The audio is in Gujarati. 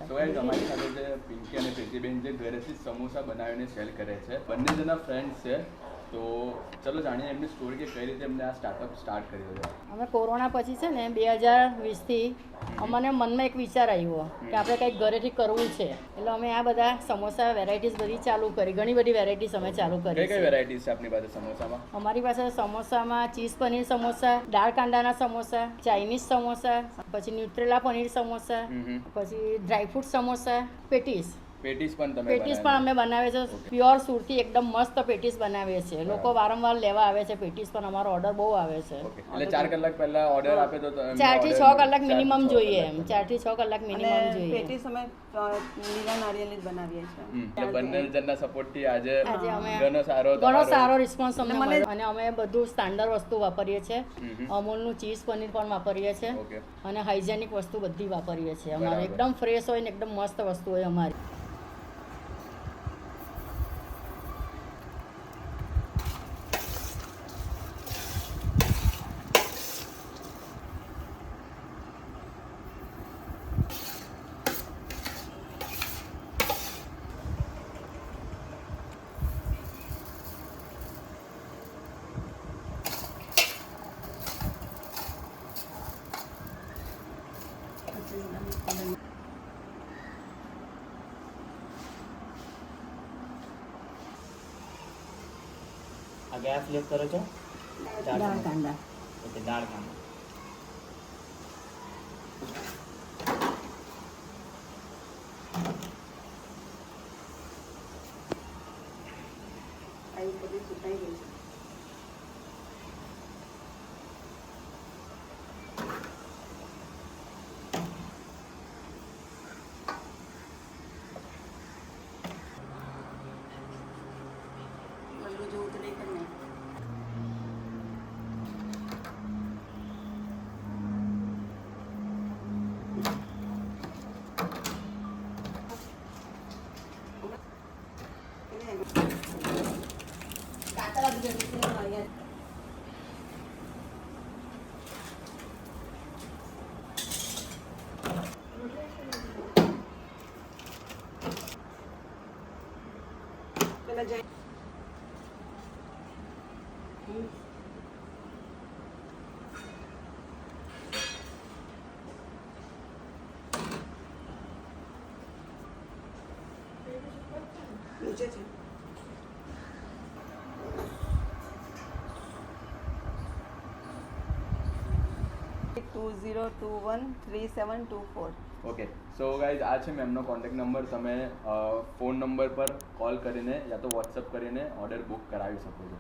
તો ગાઈઝ અમારી સાથે જે પિંકી અને પ્રીતિબેન જે ઘરેથી સમોસા બનાવીને સેલ કરે છે, બંને જણા ફ્રેન્ડ્સ છે. તો ચલો જાણીએ એમની સ્ટોરી કે કઈ રીતે એમને આ સ્ટાર્ટઅપ સ્ટાર્ટ કર્યો છે. અમે કોરોના પછી છે ને 2020થી અમને મનમાં એક વિચાર આવ્યો કે આપણે કંઈક ઘરેથી કરવું છે, એટલે અમે આ બધા સમોસા વેરાયટીઝ બધી ચાલુ કરી. ઘણી બધી વેરાયટીઝ અમે ચાલુ કરી. કઈ કઈ વેરાયટીઝ છે આપની પાસે સમોસામાં? અમારી પાસે સમોસામાં ચીઝ પનીર સમોસા, દાળ કાંદાના સમોસા, ચાઇનીઝ સમોસા, પછી ન્યુટ્રેલા પનીર સમોસા, પછી ડ્રાયફ્રૂટ સમોસા, પેટીસ પણ તમે પેટીસ પણ અમે બનાવે છે. પ્યોર સુરતી એકદમ મસ્ત પેટીસ બનાવીએ છીએ. લોકો વારંવાર લેવા આવે છે પેટીસ, પણ અમારો ઓર્ડર બહુ આવે છે. એટલે 4 કલાક પહેલા ઓર્ડર આપે તો 4 થી 6 કલાક મિનિમમ જોઈએ. એમ 4 થી 6 કલાક મિનિમમ જોઈએ. પેટીસ અમે લીલા નારિયેળની જ બનાવીએ છીએ. એટલે બંને જણના સપોર્ટથી આજે અમે ઘણો સારો રિસ્પોન્સ અમને મળ્યો. અને અમે બધું સ્ટાન્ડર્ડ વસ્તુ વાપરીએ છીએ. અમૂલનું ચીઝ પનીર પણ વાપરીએ છીએ અને હાઇજેનિક વસ્તુ બધી વાપરીએ છીએ. અમારે એકદમ ફ્રેશ હોય ને એકદમ મસ્ત વસ્તુ હોય અમારી. આ ગેસ ફ્લેપ કરો છો? દાળ કાંદા. ઓકે, દાળ કાંદા. આવી બધી સુકાઈ ગઈ છે. બધું જોવું તો નહીં કરને. કાતરા બીજા અહીંયા પેલા જાય નીચે છે. 20213724. ઓકે. સો ગાઈઝ આ છે મેમનો કોન્ટેક્ટ નંબર. તમે ફોન નંબર પર કોલ કરીને યા તો વોટ્સઅપ કરીને ઓર્ડર બુક કરાવી શકો છો.